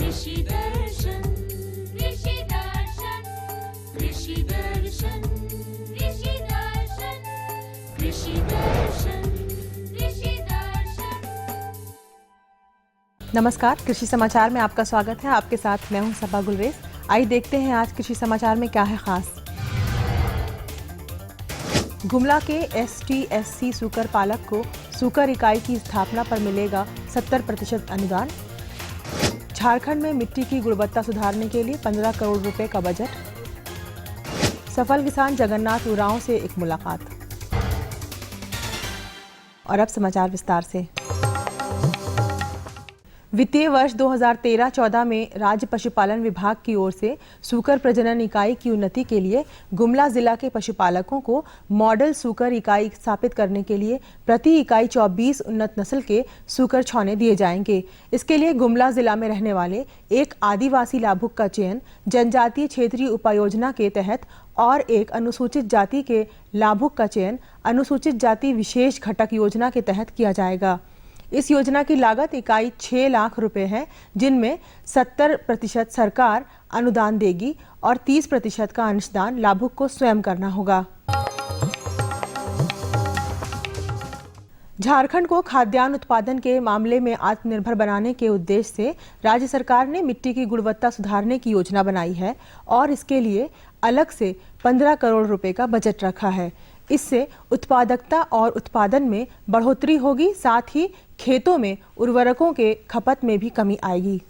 कृषि दर्शन कृषि दर्शन कृषि दर्शन कृषि दर्शन कृषि दर्शन कृषि दर्शन। नमस्कार, कृषि समाचार में आपका स्वागत है। आपके साथ मैं हूं सबा गुलरेज। आइए देखते हैं आज कृषि समाचार में क्या है खास। गुमला के ST/SC सूकर पालक को सूकर इकाई की स्थापना पर मिलेगा 70% अनुदान। झारखंड में मिट्टी की गुणवत्ता सुधारने के लिए 15 करोड़ रुपए का बजट। सफल किसान जगन्नाथ उरांव से एक मुलाकात। और अब समाचार विस्तार से। वित्तीय वर्ष 2013-14 में राज्य पशुपालन विभाग की ओर से सूकर प्रजनन इकाई की उन्नति के लिए गुमला जिला के पशुपालकों को मॉडल सूकर इकाई स्थापित करने के लिए प्रति इकाई 24 उन्नत नस्ल के सूकर छौने दिए जाएंगे। इसके लिए गुमला जिला में रहने वाले एक आदिवासी लाभुक का चयन जनजातीय क्षेत्रीय उपयोजना के तहत और एक अनुसूचित जाति के लाभुक का चयन अनुसूचित जाति विशेष घटक योजना के तहत किया जाएगा। इस योजना की लागत इकाई 6 लाख रुपए है, जिनमें 70% सरकार अनुदान देगी और 30% का अंशदान लाभुक को स्वयं करना होगा। झारखंड को खाद्यान्न उत्पादन के मामले में आत्मनिर्भर बनाने के उद्देश्य से राज्य सरकार ने मिट्टी की गुणवत्ता सुधारने की योजना बनाई है और इसके लिए अलग से 15 करोड़ रुपए का बजट रखा है। इससे उत्पादकता और उत्पादन में बढ़ोतरी होगी, साथ ही खेतों में उर्वरकों के खपत में भी कमी आएगी।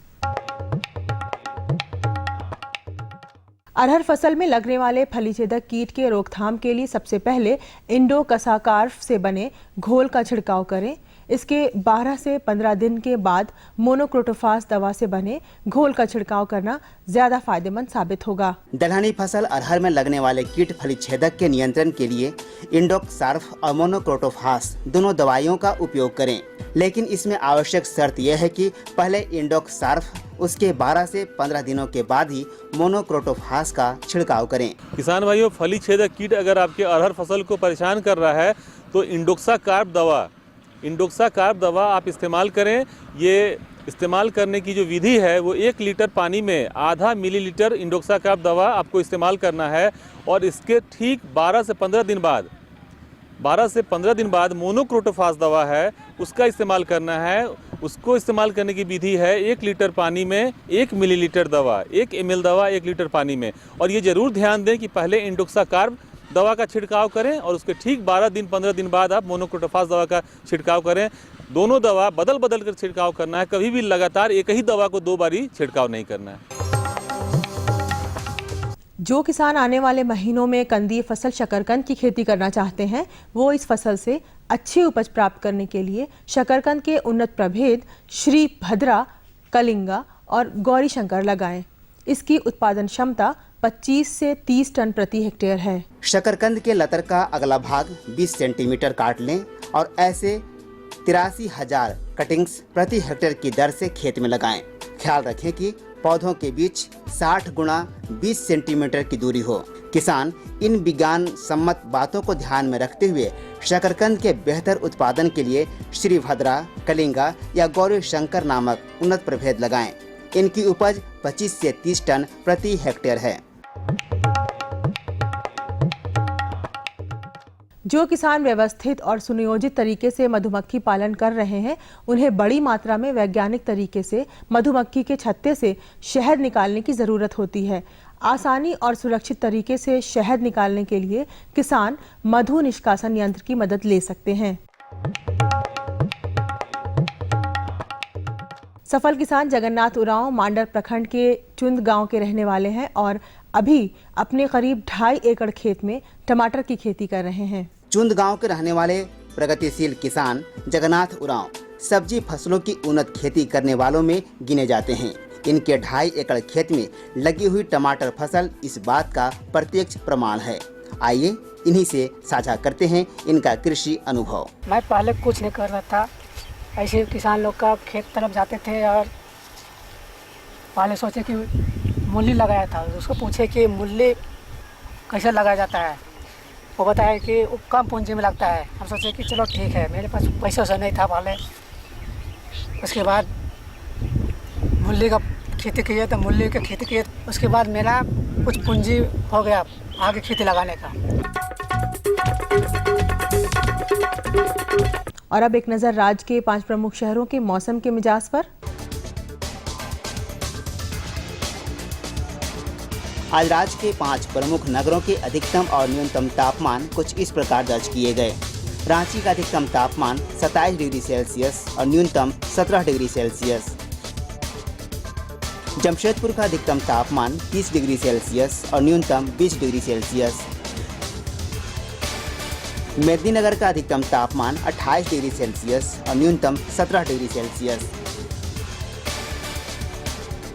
अरहर फसल में लगने वाले फलीछेदक कीट के रोकथाम के लिए सबसे पहले इंडोकसाकार्फ से बने घोल का छिड़काव करें। इसके 12 से 15 दिन के बाद मोनोक्रोटोफास दवा से बने घोल का छिड़काव करना ज्यादा फायदेमंद साबित होगा। दलहनी फसल अरहर में लगने वाले कीट फलीछेदक के नियंत्रण के लिए इंडोक्सार्फ और मोनोक्रोटोफास दोनों दवाइयों का उपयोग करें, लेकिन इसमें आवश्यक शर्त यह है कि पहले इंडोक्सार्फ, उसके 12 से 15 दिनों के बाद ही मोनोक्रोटोफास का छिड़काव करें। किसान भाइयों, फलीछेदक कीट अगर आपके अरहर फसल को परेशान कर रहा है तो इंडोक्साकार्प दवा आप इस्तेमाल करें। ये इस्तेमाल करने की जो विधि है वो 1 लीटर पानी में आधा मिलीलीटर इंडोक्साकार्प दवा आपको इस्तेमाल करना है और इसके ठीक 12 से 15 दिन बाद मोनोक्रोटोफास दवा है उसका इस्तेमाल करना है। उसको इस्तेमाल करने की विधि है 1 लीटर पानी में 1 मिलीलीटर दवा, 1 ml दवा 1 लीटर पानी में। और ये जरूर ध्यान दें कि पहले इंडोक्साकार्प दवा का छिड़काव करें और उसके ठीक 15 दिन बाद आप मोनोक्रोटोफास दवा का छिड़काव करें। दोनों दवा बदल कर छिड़काव करना है, कभी भी लगातार एक ही दवा को 2 बारी छिड़काव नहीं करना है। जो किसान आने वाले महीनों में कंदीय फसल शकरकंद की खेती करना चाहते हैं, वो इस फसल से अच्छी उपज प्राप्त करने के लिए शकरकंद के उन्नत प्रभेद श्री भद्रा, कलिंगा और गौरी शंकर लगाएं। इसकी उत्पादन क्षमता 25 से 30 टन प्रति हेक्टेयर है। शकरकंद के लतर का अगला भाग 20 सेंटीमीटर काट लें और ऐसे 83,000 कटिंग्स प्रति हेक्टेयर की दर से खेत में लगाएं। ख्याल रखें कि पौधों के बीच 60 गुणा 20 सेंटीमीटर की दूरी हो। किसान इन विज्ञान सम्मत बातों को ध्यान में रखते हुए शकरकंद के बेहतर उत्पादन के लिए श्री भद्रा, कलिंगा या गौरी शंकर नामक उन्नत प्रभेद लगाएं। इनकी उपज 25 से 30 टन प्रति हेक्टेयर है। जो किसान व्यवस्थित और सुनियोजित तरीके से मधुमक्खी पालन कर रहे हैं, उन्हें बड़ी मात्रा में वैज्ञानिक तरीके से मधुमक्खी के छत्ते से शहद निकालने की ज़रूरत होती है। आसानी और सुरक्षित तरीके से शहद निकालने के लिए किसान मधु निष्कासन यंत्र की मदद ले सकते हैं। सफल किसान जगन्नाथ उरांव मांडर प्रखंड के चुंद गांव के रहने वाले हैं और अभी अपने करीब 2.5 एकड़ खेत में टमाटर की खेती कर रहे हैं। चुंद गांव के रहने वाले प्रगतिशील किसान जगन्नाथ उरांव सब्जी फसलों की उन्नत खेती करने वालों में गिने जाते हैं। इनके 2.5 एकड़ खेत में लगी हुई टमाटर फसल इस बात का प्रत्यक्ष प्रमाण है। आइए इन्हीं से साझा करते हैं इनका कृषि अनुभव। मैं पहले कुछ नहीं कर रहा था, ऐसे किसान लोग का खेत तरफ जाते थे और पहले सोचे कि मूली लगाया था, उसको पूछे कि मूली कैसे लगाया जाता है। वो बताया कि वो कम पूंजी में लगता है। हम सोचे कि चलो ठीक है, मेरे पास पैसा नहीं था पहले। उसके बाद मूली का खेती किए तो मूली की खेती किए। उसके बाद मेरा कुछ पूंजी हो गया आगे खेती लगाने का। और अब एक नज़र राज्य के 5 प्रमुख शहरों के मौसम के मिजाज पर। आज राज्य के 5 प्रमुख नगरों के अधिकतम और न्यूनतम तापमान कुछ इस प्रकार दर्ज किए गए। रांची का अधिकतम तापमान 27 डिग्री सेल्सियस और न्यूनतम 17 डिग्री सेल्सियस। जमशेदपुर का अधिकतम तापमान 30 डिग्री सेल्सियस और न्यूनतम 20 डिग्री सेल्सियस। मेदिनीनगर का अधिकतम तापमान 28 डिग्री सेल्सियस और न्यूनतम 17 डिग्री सेल्सियस।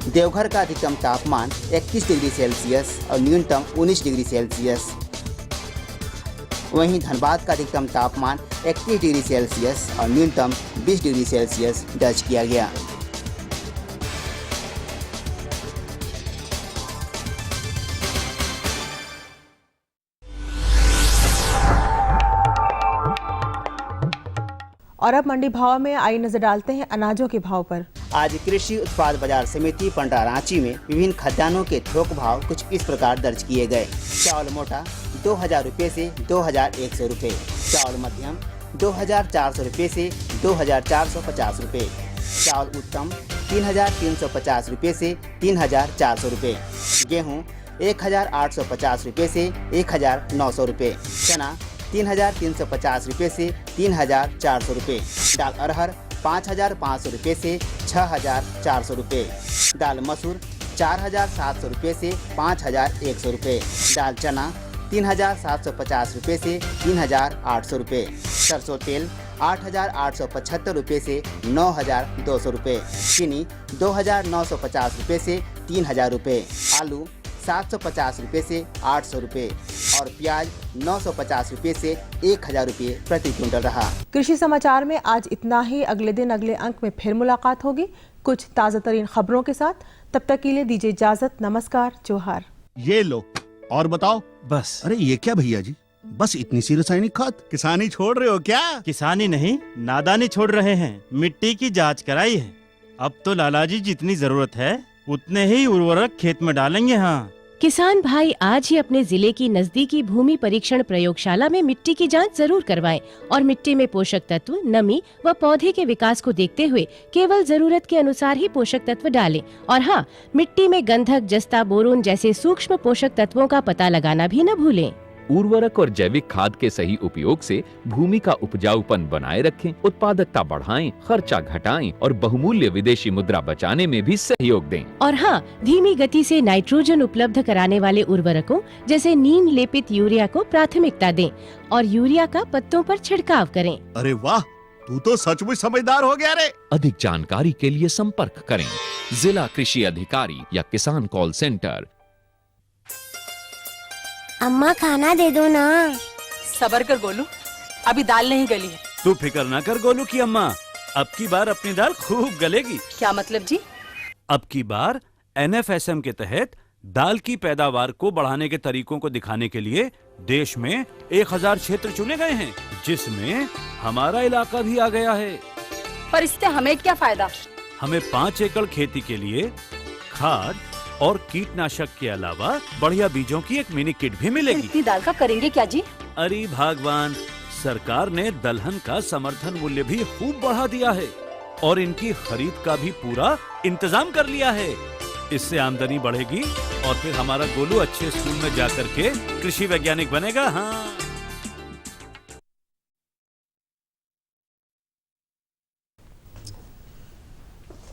देवघर का अधिकतम तापमान 31 डिग्री सेल्सियस और न्यूनतम 19 डिग्री सेल्सियस। वहीं धनबाद का अधिकतम तापमान 31 डिग्री सेल्सियस और न्यूनतम 20 डिग्री सेल्सियस दर्ज किया गया। और अब मंडी भाव में आई नजर डालते हैं अनाजों के भाव पर। आज कृषि उत्पाद बाजार समिति पंडा रांची में विभिन्न खाद्यान्नों के थोक भाव कुछ इस प्रकार दर्ज किए गए। चावल मोटा 2000 रुपये से 2100 रुपये, चावल मध्यम 2400 रुपये से 2450 रुपये, चावल उत्तम 3350 रुपये से 3400 रुपये, गेहूँ 1850 रुपये से 1900 रुपये, चना 3350 रुपये से 3400 रुपये, दाल अरहर 5500 रुपये से 6400 रुपये, दाल मसूर 4700 रुपये से 5100 रुपये, दाल चना 3750 रुपये से 3800 रुपये, सरसों तेल 8875 रुपये से 9200 रुपये, चीनी 2950 रुपये से 3000 रुपये, आलू 750 रुपये से 800 रुपये और प्याज 950 रुपये से 1000 रुपये प्रति क्विंटल रहा। कृषि समाचार में आज इतना ही। अगले दिन अगले अंक में फिर मुलाकात होगी कुछ ताज़ा तरीन खबरों के साथ। तब तक के लिए दीजिए इजाजत। नमस्कार, जोहार। ये लो और बताओ। बस। अरे ये क्या भैया जी, बस इतनी सी रासायनिक खाद? किसानी छोड़ रहे हो क्या? किसानी नहीं, नादानी छोड़ रहे हैं। मिट्टी की जांच कराई है। अब तो लालाजी जितनी जरूरत है उतने ही उर्वरक खेत में डालेंगे। हाँ, किसान भाई आज ही अपने जिले की नजदीकी भूमि परीक्षण प्रयोगशाला में मिट्टी की जांच जरूर करवाएं और मिट्टी में पोषक तत्व, नमी व पौधे के विकास को देखते हुए केवल जरूरत के अनुसार ही पोषक तत्व डालें। और हाँ, मिट्टी में गंधक, जस्ता, बोरोन जैसे सूक्ष्म पोषक तत्वों का पता लगाना भी न भूलें। उर्वरक और जैविक खाद के सही उपयोग से भूमि का उपजाऊपन बनाए रखें, उत्पादकता बढ़ाएं, खर्चा घटाएं और बहुमूल्य विदेशी मुद्रा बचाने में भी सहयोग दें। और हाँ, धीमी गति से नाइट्रोजन उपलब्ध कराने वाले उर्वरकों जैसे नीम लेपित यूरिया को प्राथमिकता दें और यूरिया का पत्तों पर छिड़काव करें। अरे वाह, तू तो सचमुच समझदार हो गया रे। अधिक जानकारी के लिए संपर्क करें जिला कृषि अधिकारी या किसान कॉल सेंटर। अम्मा खाना दे दो ना। सबर कर गोलू, अभी दाल नहीं गली है। तू फिक्र ना कर गोलू की अम्मा, अब की बार अपनी दाल खूब गलेगी। क्या मतलब जी? अब की बार NFSM के तहत दाल की पैदावार को बढ़ाने के तरीकों को दिखाने के लिए देश में 1000 क्षेत्र चुने गए हैं, जिसमें हमारा इलाका भी आ गया है। पर इससे हमें क्या फायदा? हमें 5 एकड़ खेती के लिए खाद और कीटनाशक के अलावा बढ़िया बीजों की एक मिनी किट भी मिलेगी। इतनी दाल का करेंगे क्या जी? अरे भगवान, सरकार ने दलहन का समर्थन मूल्य भी खूब बढ़ा दिया है और इनकी खरीद का भी पूरा इंतजाम कर लिया है। इससे आमदनी बढ़ेगी और फिर हमारा गोलू अच्छे स्कूल में जाकर के कृषि वैज्ञानिक बनेगा। हाँ,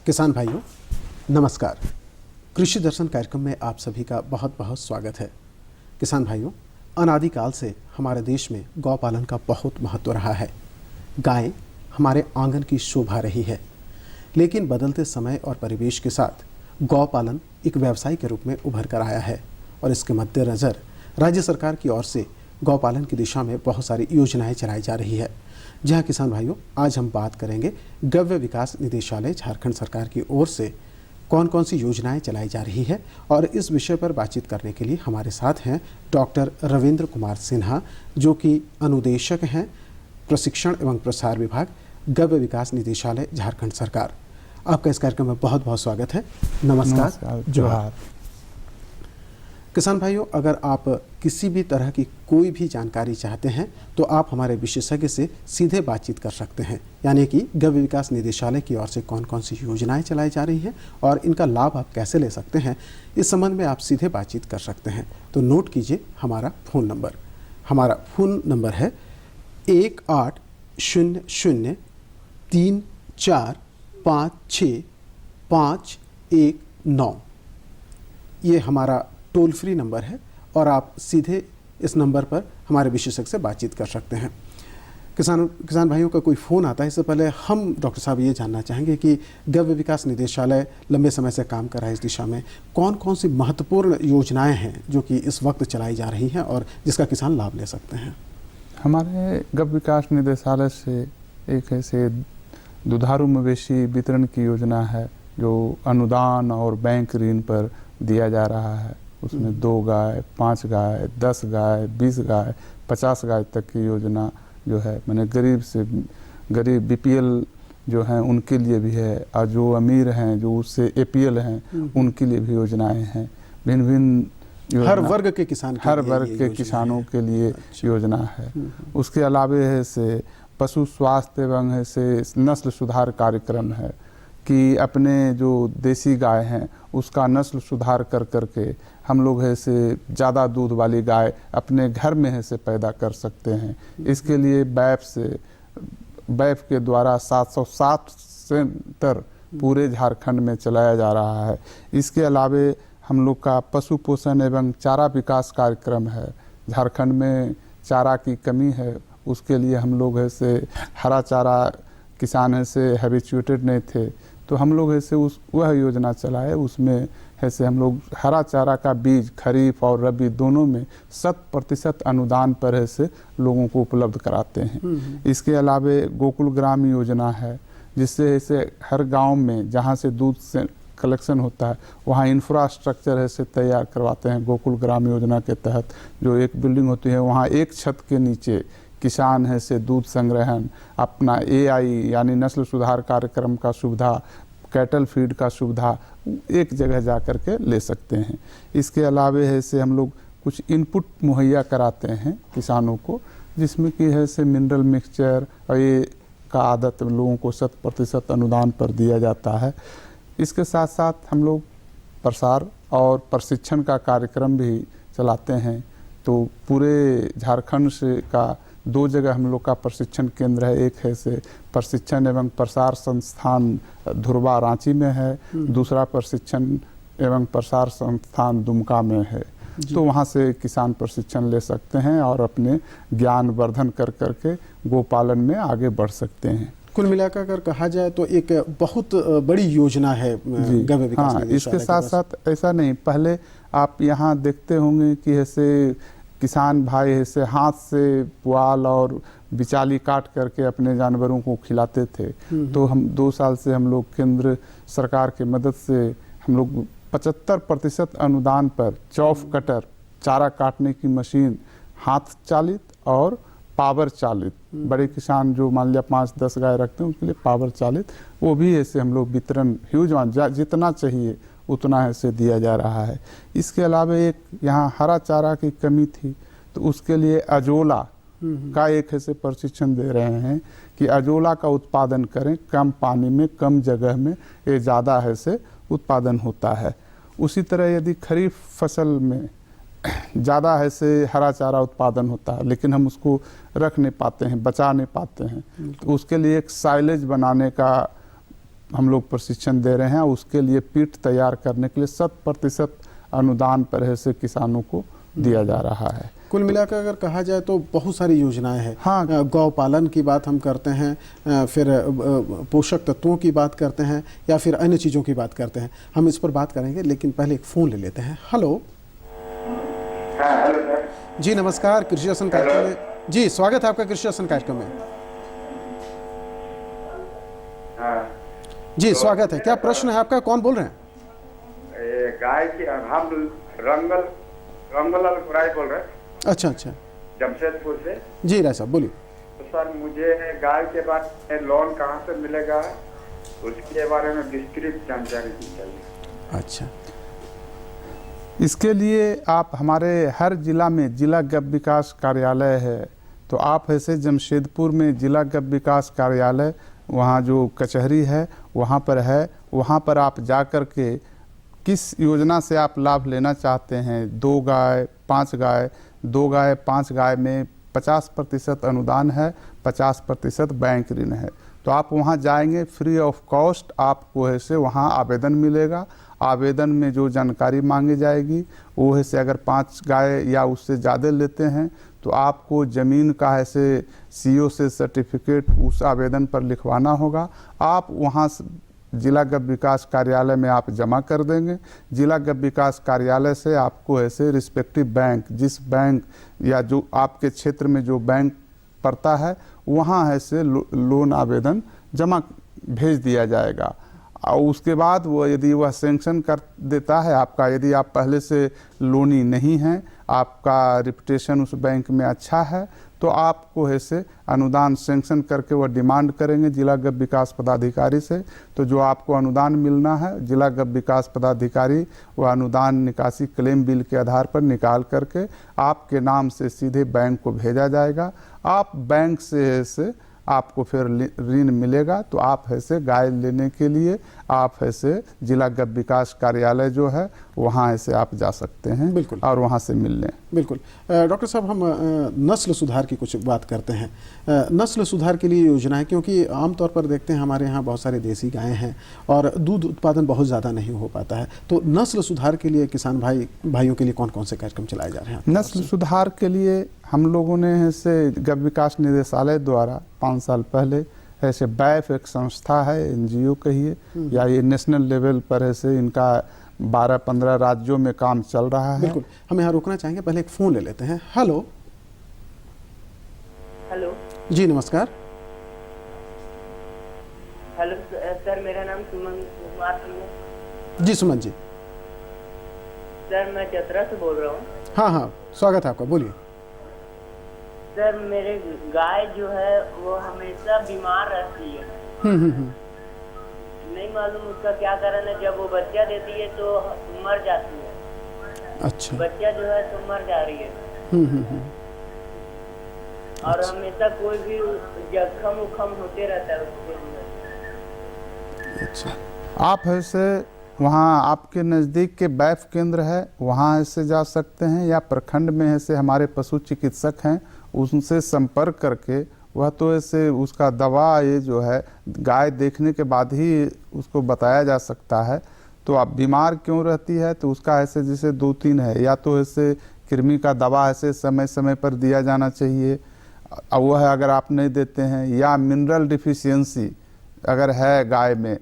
किसान भाइयों नमस्कार। कृषि दर्शन कार्यक्रम में आप सभी का बहुत बहुत स्वागत है। किसान भाइयों, अनादिकाल से हमारे देश में गौ पालन का बहुत महत्व रहा है। गाय हमारे आंगन की शोभा रही है, लेकिन बदलते समय और परिवेश के साथ गौ पालन एक व्यवसाय के रूप में उभर कर आया है और इसके मद्देनज़र राज्य सरकार की ओर से गौ पालन की दिशा में बहुत सारी योजनाएं चलाई जा रही है। जहां किसान भाइयों, आज हम बात करेंगे गव्य विकास निदेशालय झारखंड सरकार की ओर से कौन कौन सी योजनाएं चलाई जा रही है। और इस विषय पर बातचीत करने के लिए हमारे साथ हैं डॉक्टर रविंद्र कुमार सिन्हा, जो कि अनुदेशक हैं प्रशिक्षण एवं प्रसार विभाग, गव्य विकास निदेशालय झारखंड सरकार। आपका इस कार्यक्रम में बहुत बहुत स्वागत है। नमस्कार, जोहार। किसान भाइयों, अगर आप किसी भी तरह की कोई भी जानकारी चाहते हैं तो आप हमारे विशेषज्ञ से सीधे बातचीत कर सकते हैं, यानी कि गव्य विकास निदेशालय की ओर से कौन कौन सी योजनाएं चलाई जा रही हैं और इनका लाभ आप कैसे ले सकते हैं, इस संबंध में आप सीधे बातचीत कर सकते हैं। तो नोट कीजिए हमारा फ़ोन नंबर। हमारा फ़ोन नंबर है 1800-3456-519। ये हमारा टोल फ्री नंबर है और आप सीधे इस नंबर पर हमारे विशेषज्ञ से बातचीत कर सकते हैं। किसान भाइयों का कोई फ़ोन आता है, इससे पहले हम डॉक्टर साहब ये जानना चाहेंगे कि गव्य विकास निदेशालय लंबे समय से काम कर रहा है इस दिशा में, कौन कौन सी महत्वपूर्ण योजनाएं हैं जो कि इस वक्त चलाई जा रही हैं और जिसका किसान लाभ ले सकते हैं? हमारे गव्य विकास निदेशालय से एक ऐसे दुधारू मवेशी वितरण की योजना है जो अनुदान और बैंक ऋण पर दिया जा रहा है। उसमें 2 गाय, 5 गाय, 10 गाय, 20 गाय, 50 गाय तक की योजना जो है, मैंने गरीब से गरीब BPL जो हैं उनके लिए भी है, और जो अमीर हैं जो उससे APL हैं उनके लिए भी योजनाएं हैं। भिन्न भिन्न हर वर्ग के किसान हर वर्ग के किसानों के लिए योजना है। उसके अलावे है से पशु स्वास्थ्य एवं है से नस्ल सुधार कार्यक्रम है कि अपने जो देसी गाय हैं उसका नस्ल सुधार कर करके हम लोग है से ज़्यादा दूध वाली गाय अपने घर में है से पैदा कर सकते हैं। इसके लिए बैफ के द्वारा 707 सेंटर पूरे झारखंड में चलाया जा रहा है। इसके अलावे हम लोग का पशु पोषण एवं चारा विकास कार्यक्रम है। झारखंड में चारा की कमी है, उसके लिए हम लोग है से हरा चारा किसान है से हैबिचुएटेड नहीं थे, तो हम लोग ऐसे वह योजना चलाए। उसमें ऐसे हम लोग हरा चारा का बीज खरीफ और रबी दोनों में 100% अनुदान पर ऐसे लोगों को उपलब्ध कराते हैं। इसके अलावे गोकुल ग्राम योजना है, जिससे ऐसे हर गांव में जहां से दूध से कलेक्शन होता है वहाँ इंफ्रास्ट्रक्चर ऐसे तैयार करवाते हैं। गोकुल ग्राम योजना के तहत जो एक बिल्डिंग होती है वहाँ एक छत के नीचे किसान है से दूध संग्रहण, अपना AI यानी नस्ल सुधार कार्यक्रम का सुविधा, कैटल फीड का सुविधा एक जगह जा कर के ले सकते हैं। इसके अलावे है से हम लोग कुछ इनपुट मुहैया कराते हैं किसानों को, जिसमें कि है से मिनरल मिक्सचर और ये का आदत लोगों को 100% अनुदान पर दिया जाता है। इसके साथ साथ हम लोग प्रसार और प्रशिक्षण का कार्यक्रम भी चलाते हैं। तो पूरे झारखंड से का 2 जगह हम लोग का प्रशिक्षण केंद्र है। एक है से प्रशिक्षण एवं प्रसार संस्थान धुरवा रांची में है, दूसरा प्रशिक्षण एवं प्रसार संस्थान दुमका में है। तो वहाँ से किसान प्रशिक्षण ले सकते हैं और अपने ज्ञान वर्धन कर करके गोपालन में आगे बढ़ सकते हैं। कुल मिलाकर अगर कहा जाए तो एक बहुत बड़ी योजना है गव्य विकास निदेशालय। इसके साथ साथ ऐसा नहीं, पहले आप यहाँ देखते होंगे कि ऐसे किसान भाई ऐसे हाथ से पुआल और बिचाली काट करके अपने जानवरों को खिलाते थे। तो हम 2 साल से हम लोग केंद्र सरकार के मदद से हम लोग 75% अनुदान पर चौफ कटर, चारा काटने की मशीन, हाथ चालित और पावर चालित, बड़े किसान जो मान लिया 5-10 गाय रखते हैं उनके लिए पावर चालित, वो भी ऐसे हम लोग वितरण ह्यूज जितना चाहिए उतना ऐसे दिया जा रहा है। इसके अलावा एक यहाँ हरा चारा की कमी थी, तो उसके लिए अजोला का एक ऐसे प्रशिक्षण दे रहे हैं कि अजोला का उत्पादन करें, कम पानी में कम जगह में ये ज़्यादा ऐसे उत्पादन होता है। उसी तरह यदि खरीफ फसल में ज़्यादा ऐसे हरा चारा उत्पादन होता है लेकिन हम उसको रख नहीं पाते हैं, बचा नहीं पाते हैं, तो उसके लिए एक साइलेज बनाने का हम लोग प्रशिक्षण दे रहे हैं। उसके लिए पीठ तैयार करने के लिए 100% अनुदान पर ऐसे किसानों को दिया जा रहा है। कुल मिलाकर अगर कहा जाए तो बहुत सारी योजनाएं हैं। हाँ, गौ पालन की बात हम करते हैं, फिर पोषक तत्वों की बात करते हैं या फिर अन्य चीज़ों की बात करते हैं। हम इस पर बात करेंगे, लेकिन पहले एक फ़ोन ले लेते हैं। हेलो। जी नमस्कार, कृषि दर्शन कार्यक्रम में जी स्वागत है आपका कृषि दर्शन कार्यक्रम में। जी स्वागत है। क्या प्रश्न है आपका? कौन बोल रहे हैं? गाय की हम रंगलाल खुराई बोल रहे हैं। अच्छा अच्छा, जमशेदपुर से। जी राय साहब बोलिए। तो सर मुझे गाय के बाद लोन कहाँ से मिलेगा? उसके बारे में विस्तृत जानकारी दी चाहिए। अच्छा, इसके लिए आप हमारे हर जिला में जिला गव विकास कार्यालय है, तो आप ऐसे जमशेदपुर में जिला गव विकास कार्यालय वहाँ जो कचहरी है वहाँ पर है, वहाँ पर आप जा कर के किस योजना से आप लाभ लेना चाहते हैं, 2 गाय 5 गाय, 2 गाय 5 गाय में 50% अनुदान है, 50% बैंक ऋण है। तो आप वहाँ जाएंगे, फ्री ऑफ कॉस्ट आपको ऐसे वहाँ आवेदन मिलेगा। आवेदन में जो जानकारी मांगी जाएगी वो है से अगर 5 गाय या उससे ज़्यादा लेते हैं तो आपको ज़मीन का ऐसे सीओ से सर्टिफिकेट उस आवेदन पर लिखवाना होगा। आप वहाँ जिला गव विकास कार्यालय में आप जमा कर देंगे। जिला गव विकास कार्यालय से आपको ऐसे रिस्पेक्टिव बैंक, जिस बैंक या जो आपके क्षेत्र में जो बैंक पड़ता है वहाँ ऐसे लोन आवेदन जमा भेज दिया जाएगा। और उसके बाद वो यदि वह सैंक्शन कर देता है आपका, यदि आप पहले से लोनी नहीं हैं, आपका रिपुटेशन उस बैंक में अच्छा है, तो आपको ऐसे अनुदान सैंक्शन करके वह डिमांड करेंगे जिला गव विकास पदाधिकारी से। तो जो आपको अनुदान मिलना है जिला गव विकास पदाधिकारी वह अनुदान निकासी क्लेम बिल के आधार पर निकाल करके आपके नाम से सीधे बैंक को भेजा जाएगा। आप बैंक से ऐसे आपको फिर ऋण मिलेगा। तो आप ऐसे गाय लेने के लिए आप ऐसे जिला गव विकास कार्यालय जो है वहाँ ऐसे आप जा सकते हैं, बिल्कुल, और वहाँ से मिल लें। बिल्कुल। डॉक्टर साहब, हम नस्ल सुधार की कुछ बात करते हैं। नस्ल सुधार के लिए योजना है, क्योंकि आमतौर पर देखते हैं हमारे यहाँ बहुत सारे देसी गायें हैं और दूध उत्पादन बहुत ज़्यादा नहीं हो पाता है। तो नस्ल सुधार के लिए किसान भाइयों के लिए कौन कौन से कार्यक्रम चलाए जा रहे हैं? नस्ल सुधार के लिए हम लोगों ने ऐसे गव विकास निदेशालय द्वारा 5 साल पहले ऐसे बैफ एक संस्था है, एनजीओ कहिए या ये नेशनल लेवल पर ऐसे इनका 12-15 राज्यों में काम चल रहा है। बिल्कुल, हम यहाँ रुकना चाहेंगे, पहले एक फ़ोन ले लेते हैं। हेलो। हेलो जी नमस्कार। हेलो सर, मेरा नाम सुमन कुमार है। जी सुमन जी। सर मैं चतरा से बोल रहा हूँ। हाँ हाँ, स्वागत है आपका, बोलिए। सर मेरे गाय जो है वो हमेशा बीमार रहती है। नहीं मालूम उसका क्या कारण है। जब वो बच्चा देती है तो मर जाती है। अच्छा। बच्चा जो है तो मर जा रही है। और अच्छा। हमेशा कोई भी जख्म उखम होते रहता है उसके अंदर। अच्छा। आप ऐसे वहाँ आपके नज़दीक के बैफ केंद्र है वहाँ ऐसे जा सकते हैं, या प्रखंड में ऐसे हमारे पशु चिकित्सक हैं उनसे संपर्क करके वह तो ऐसे उसका दवा ये जो है गाय देखने के बाद ही उसको बताया जा सकता है। तो आप बीमार क्यों रहती है तो उसका ऐसे जैसे 2-3 है, या तो ऐसे कृमि का दवा ऐसे समय समय पर दिया जाना चाहिए, वह है अगर आप नहीं देते हैं, या मिनरल डिफिशियंसी अगर है गाय में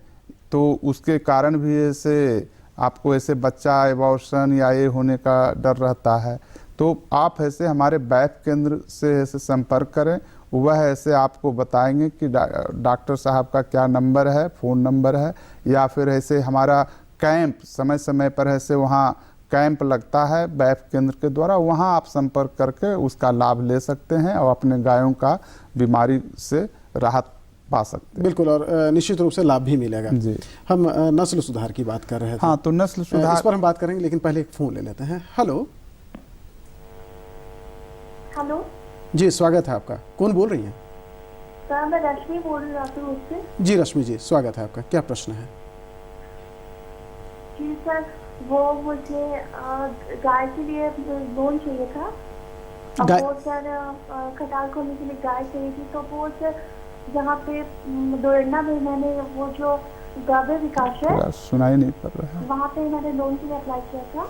तो उसके कारण भी ऐसे आपको ऐसे बच्चा एबॉर्शन या ये होने का डर रहता है। तो आप ऐसे हमारे बैफ केंद्र से ऐसे संपर्क करें, वह ऐसे आपको बताएंगे कि डॉक्टर साहब का क्या नंबर है, फ़ोन नंबर है, या फिर ऐसे हमारा कैंप समय समय पर ऐसे वहाँ कैंप लगता है बैफ केंद्र के द्वारा, वहाँ आप संपर्क करके उसका लाभ ले सकते हैं और अपने गायों का बीमारी से राहत पा सकते हैं। बिल्कुल, और निश्चित रूप से लाभ भी मिलेगा जी। हम नस्ल सुधार की बात कर रहे थे। हाँ, तो नस्ल सुधार इस पर हम बात करेंगे, लेकिन पहले एक फ़ोन ले लेते हैं। हेलो। हेलो जी, स्वागत है आपका। कौन बोल रही हैं? सर मैं रश्मि बोल रही हूँ उससे। जी रश्मि जी, स्वागत है आपका। क्या प्रश्न है? जी सर, वो मुझे गाय के लिए लोन चाहिए था। अब वो सर खटाल खोलने के लिए गाय चाहिए थी, तो वो सर जहाँ पे डोरंडा में मैंने वो जो गव्य विकास है सुनाई नहीं पड़ रहा है, वहाँ पे मैंने लोन के लिए अप्लाई किया था।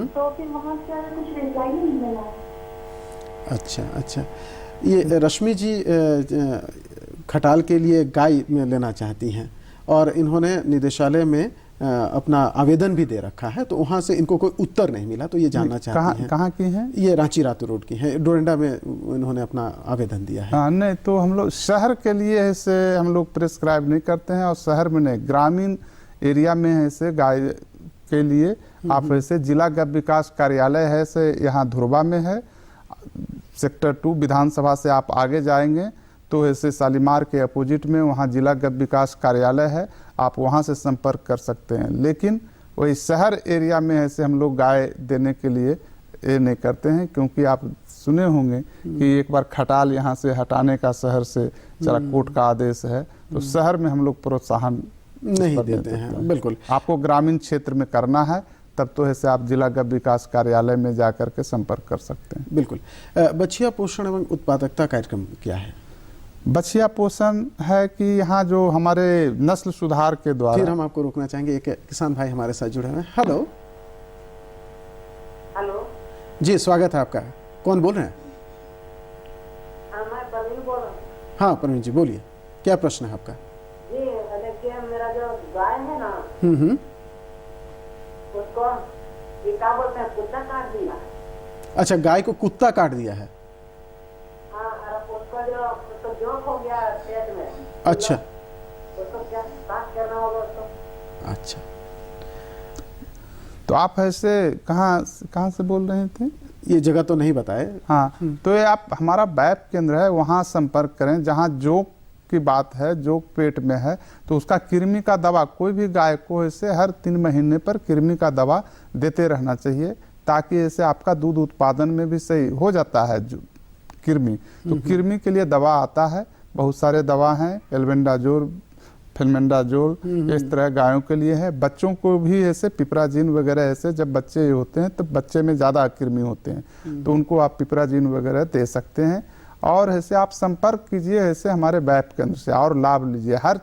तो फिर वहाँ सर कुछ रिप्लाई नहीं मिला। अच्छा अच्छा, ये रश्मि जी खटाल के लिए गाय लेना चाहती हैं और इन्होंने निदेशालय में अपना आवेदन भी दे रखा है, तो वहाँ से इनको कोई उत्तर नहीं मिला, तो ये जानना चाहती हैं। कहाँ की हैं? ये रांची रातू रोड की है, डोरंडा में इन्होंने अपना आवेदन दिया है। हाँ, नहीं तो हम लोग शहर के लिए ऐसे हम लोग प्रेस्क्राइब नहीं करते हैं, और शहर में नहीं, ग्रामीण एरिया में ऐसे गाय के लिए आप ऐसे जिला गव विकास कार्यालय है ऐसे यहाँ धुरबा में है, सेक्टर 2 विधानसभा से आप आगे जाएंगे तो ऐसे शालीमार के अपोजिट में वहाँ जिला गव विकास कार्यालय है। आप वहाँ से संपर्क कर सकते हैं। लेकिन वही शहर एरिया में ऐसे हम लोग गाय देने के लिए ये नहीं करते हैं, क्योंकि आप सुने होंगे कि एक बार खटाल यहाँ से हटाने का शहर से चला कोर्ट का आदेश है, तो शहर में हम लोग प्रोत्साहन नहीं देते हैं। बिल्कुल, आपको ग्रामीण क्षेत्र में करना है तब तो ऐसे आप जिला गौ विकास कार्यालय में जाकर के संपर्क कर सकते हैं। बिल्कुल। बछिया पोषण एवं उत्पादकता कार्यक्रम क्या है? बछिया पोषण है कि यहाँ जो हमारे नस्ल सुधार के द्वारा, फिर हम आपको रोकना चाहेंगे, एक किसान भाई हमारे साथ जुड़े हुए हैं। हेलो हेलो जी, स्वागत है आपका। कौन बोल रहे हैं? मैं प्रवीण बोल रहा हूँ। हाँ प्रवीण जी बोलिए, क्या प्रश्न है आपका? जी देखिए, मेरा जो गाय है ना, उसको ये क्या बोलते हैं, कुत्ता काट दिया। अच्छा, गाय को कुत्ता काट दिया है। हाँ, उसको जो जोक हो गया पेट में। अच्छा, उसको क्या काट करना होगा उसको? अच्छा, तो आप ऐसे कहाँ से बोल रहे थे? ये जगह तो नहीं बताए। हाँ, तो ये आप हमारा बैप केंद्र है, वहाँ संपर्क करें। जहाँ जोक की बात है, जोक पेट में है, तो उसका कृमि का दवा, कोई भी गाय को ऐसे हर 3 महीने पर कृमि का दवा देते रहना चाहिए, ताकि ऐसे आपका दूध उत्पादन में भी सही हो जाता है। जो कृमि, तो कृमि के लिए दवा आता है, बहुत सारे दवा हैं, एल्बेंडाजोल, फेल्मेंडाजोल, इस तरह गायों के लिए है। बच्चों को भी ऐसे पिपराजीन वगैरह, ऐसे जब बच्चे होते हैं तो बच्चे में ज़्यादा कृमि होते हैं, तो उनको आप पिपराजीन वगैरह दे सकते हैं। और ऐसे आप संपर्क कीजिए ऐसे हमारे बैप केंद्र से और लाभ लीजिए। हर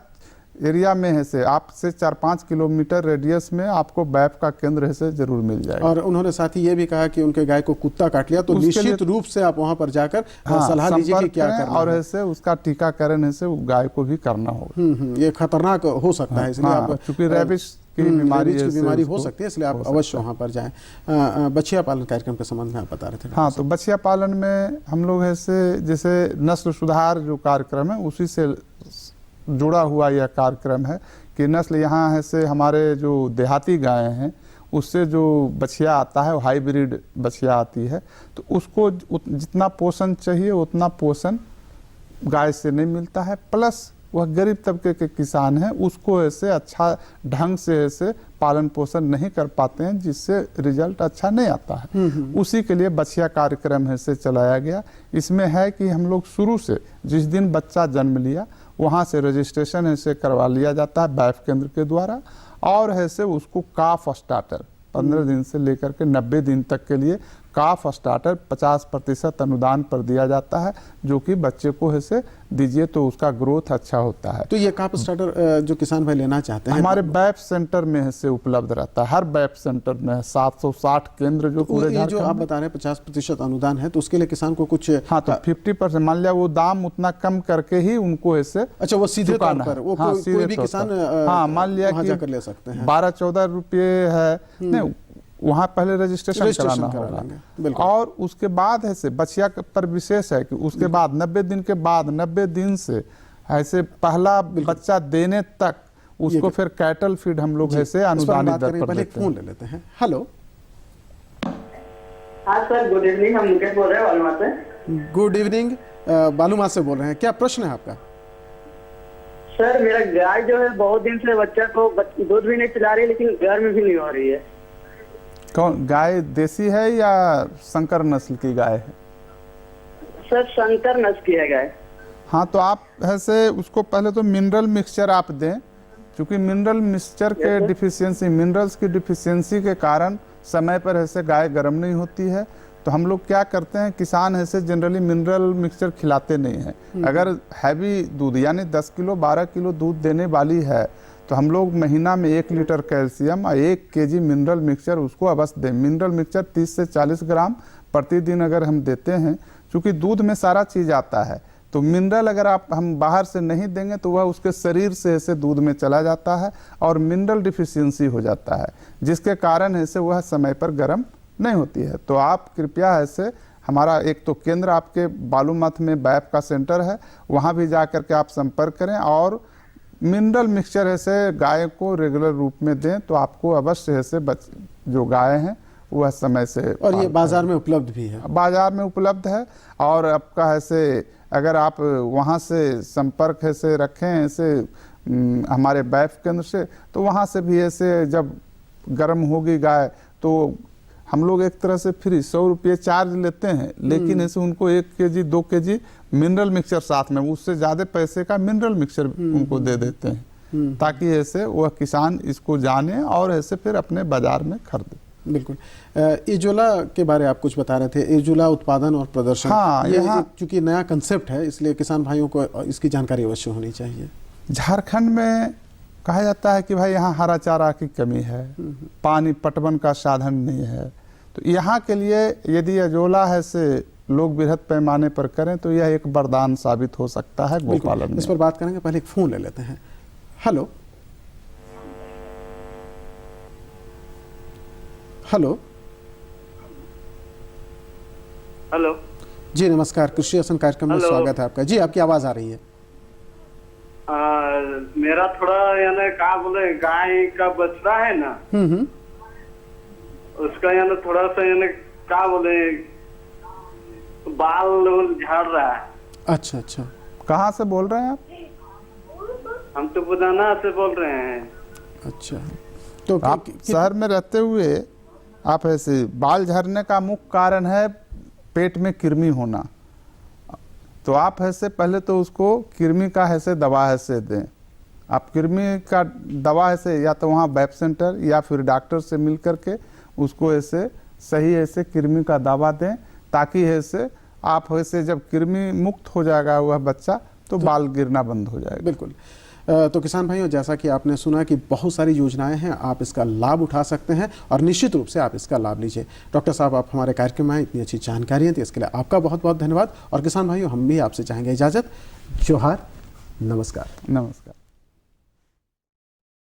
एरिया में ऐसे आपसे 4-5 किलोमीटर रेडियस में आपको बैप का केंद्र ऐसे जरूर मिल जाएगा। और उन्होंने साथ ही ये भी कहा कि उनके गाय को कुत्ता काट लिया, तो निश्चित रूप से आप वहां पर जाकर सलाह दीजिए कि क्या करना और ऐसे उसका टीकाकरण ऐसे गाय को भी करना होगा। ये खतरनाक हो सकता है, इसलिए आप, चूंकि रेबिस की बीमारी हो सकती है, इसलिए आप अवश्य वहाँ पर जाएं। बछिया पालन कार्यक्रम के संबंध में आप बता रहे थे। हाँ, तो बछिया पालन में हम लोग ऐसे जैसे नस्ल सुधार जो कार्यक्रम है उसी से जुड़ा हुआ यह कार्यक्रम है कि नस्ल यहाँ है से हमारे जो देहाती गाय हैं उससे जो बछिया आता है वो हाइब्रिड बछिया आती है, तो उसको जितना पोषण चाहिए उतना पोषण गाय से नहीं मिलता है। प्लस वह गरीब तबके के किसान हैं, उसको ऐसे अच्छा ढंग से ऐसे पालन पोषण नहीं कर पाते हैं, जिससे रिजल्ट अच्छा नहीं आता है। उसी के लिए बछिया कार्यक्रम ऐसे चलाया गया। इसमें है कि हम लोग शुरू से जिस दिन बच्चा जन्म लिया वहाँ से रजिस्ट्रेशन ऐसे करवा लिया जाता है बैफ केंद्र के द्वारा, और ऐसे उसको काफ स्टार्टर 15 दिन से लेकर के 90 दिन तक के लिए काफ स्टार्टर 50% अनुदान पर दिया जाता है, जो कि बच्चे को ऐसे दीजिए तो उसका ग्रोथ अच्छा होता है। तो ये काफ स्टार्टर जो किसान भाई लेना चाहते हैं हमारे बैप सेंटर में ऐसे उपलब्ध रहता है। हर बैप सेंटर में 760 केंद्र जो पूरे ये जो आप बता रहे हैं 50% अनुदान है, तो उसके लिए किसान को कुछ, हाँ, तो 50% मान लिया वो दाम उतना कम करके ही उनको ऐसे, अच्छा वो सीधे तौर पर वो कोई भी किसान, हाँ, मान लिया कि जाकर ले सकते हैं। 12-14 रुपये है, नहीं वहाँ पहले रजिस्ट्रेशन कराना होगा। और उसके बाद ऐसे बछिया पर विशेष है कि उसके बाद 90 दिन के बाद 90 दिन से ऐसे पहला बच्चा देने तक उसको फिर कैटल फीड हम लोग ऐसे अनुदानित दर पर देते हैं। फोन ले लेते हैं। हेलो, हाँ सर, गुड इवनिंग, हम मुकेश बोल रहे हैं बालूमाथ से। गुड इवनिंग, बालूमाथ से बोल रहे हैं, क्या प्रश्न है आपका? सर मेरा गाय जो है बहुत दिन से बच्चा को दूध भी नहीं पिला रही, लेकिन गर्म भी नहीं हो रही है। कौन गाय, देसी है या संकर नस्ल की गाय है? सर संकर नस्ल की है गाय। हाँ, तो आप ऐसे उसको पहले तो मिनरल मिक्सचर आप दें, क्योंकि मिनरल मिक्सचर के डिफिशियंसी, मिनरल्स की डिफिशियंसी के कारण समय पर ऐसे गाय गर्म नहीं होती है। तो हम लोग क्या करते हैं, किसान ऐसे जनरली मिनरल मिक्सचर खिलाते नहीं हैं। अगर हैवी दूध यानी 10 किलो 12 किलो दूध देने वाली है तो हम लोग महीना में 1 लीटर कैल्शियम और 1 केजी मिनरल मिक्सचर उसको अवश्य दें। मिनरल मिक्सचर 30 से 40 ग्राम प्रतिदिन अगर हम देते हैं, क्योंकि दूध में सारा चीज़ आता है, तो मिनरल अगर हम बाहर से नहीं देंगे तो वह उसके शरीर से ऐसे दूध में चला जाता है और मिनरल डिफिशियंसी हो जाता है, जिसके कारण ऐसे वह समय पर गर्म नहीं होती है। तो आप कृपया ऐसे हमारा एक तो केंद्र आपके बालूमाथ में बैप का सेंटर है, वहाँ भी जा कर के आप संपर्क करें और मिनरल मिक्सचर ऐसे गाय को रेगुलर रूप में दें, तो आपको अवश्य ऐसे जो गाय हैं वह समय से, और ये बाजार में उपलब्ध भी है, बाजार में उपलब्ध है। और आपका ऐसे अगर आप वहाँ से संपर्क ऐसे रखें, ऐसे हमारे बैफ केंद्र से, तो वहाँ से भी ऐसे जब गर्म होगी गाय तो हम लोग एक तरह से फ्री 100 रुपये चार्ज लेते हैं, लेकिन ऐसे उनको 1 केजी 2 केजी मिनरल मिक्सचर साथ में, उससे ज़्यादा पैसे का मिनरल मिक्सचर उनको दे देते हैं, ताकि ऐसे वह किसान इसको जाने और ऐसे फिर अपने बाजार में खरीदे। बिल्कुल। एजोला के बारे आप कुछ बता रहे थे, एजोला उत्पादन और प्रदर्शन। हाँ, ये यहाँ चूंकि नया कंसेप्ट है, इसलिए किसान भाइयों को इसकी जानकारी अवश्य होनी चाहिए। झारखंड में कहा जाता है कि भाई यहाँ हरा चारा की कमी है, पानी पटवन का साधन नहीं है, तो यहाँ के लिए यदि एजोला है से लोग बृहद पैमाने पर करें तो यह एक वरदान साबित हो सकता है गोपालन में। इस पर बात करेंगे, पहले एक फोन ले लेते हैं। हेलो हेलो हेलो जी नमस्कार, कृषि दर्शन कार्यक्रम में स्वागत है आपका। जी आपकी आवाज आ रही है। मेरा थोड़ा यानी क्या बोले, गाय का बछड़ा है ना, उसका यानी थोड़ा सा यानी क्या बोले बाल झाड़ रहा है। अच्छा अच्छा, कहाँ से बोल रहे हैं आप? हम तो बुदाना से बोल रहे हैं। अच्छा, तो आप शहर में रहते हुए आप ऐसे बाल झड़ने का मुख्य कारण है पेट में कृमि होना, तो आप ऐसे पहले तो उसको कृमि का ऐसे दवा ऐसे दें। आप कृमि का दवा ऐसे या तो वहाँ वेब सेंटर या फिर डॉक्टर से मिल करके उसको ऐसे सही ऐसे कृमि का दवा दें, ताकि ऐसे आप ऐसे जब कृमि मुक्त हो जाएगा वह बच्चा तो बाल गिरना बंद हो जाएगा। बिल्कुल। तो किसान भाइयों, जैसा कि आपने सुना कि बहुत सारी योजनाएं हैं, आप इसका लाभ उठा सकते हैं और निश्चित रूप से आप इसका लाभ लीजिए। डॉक्टर साहब, आप हमारे कार्यक्रम में आए, इतनी अच्छी जानकारियाँ थी, इसके लिए आपका बहुत बहुत धन्यवाद। और किसान भाइयों, हम भी आपसे चाहेंगे इजाज़त। जोहार, नमस्कार। नमस्कार।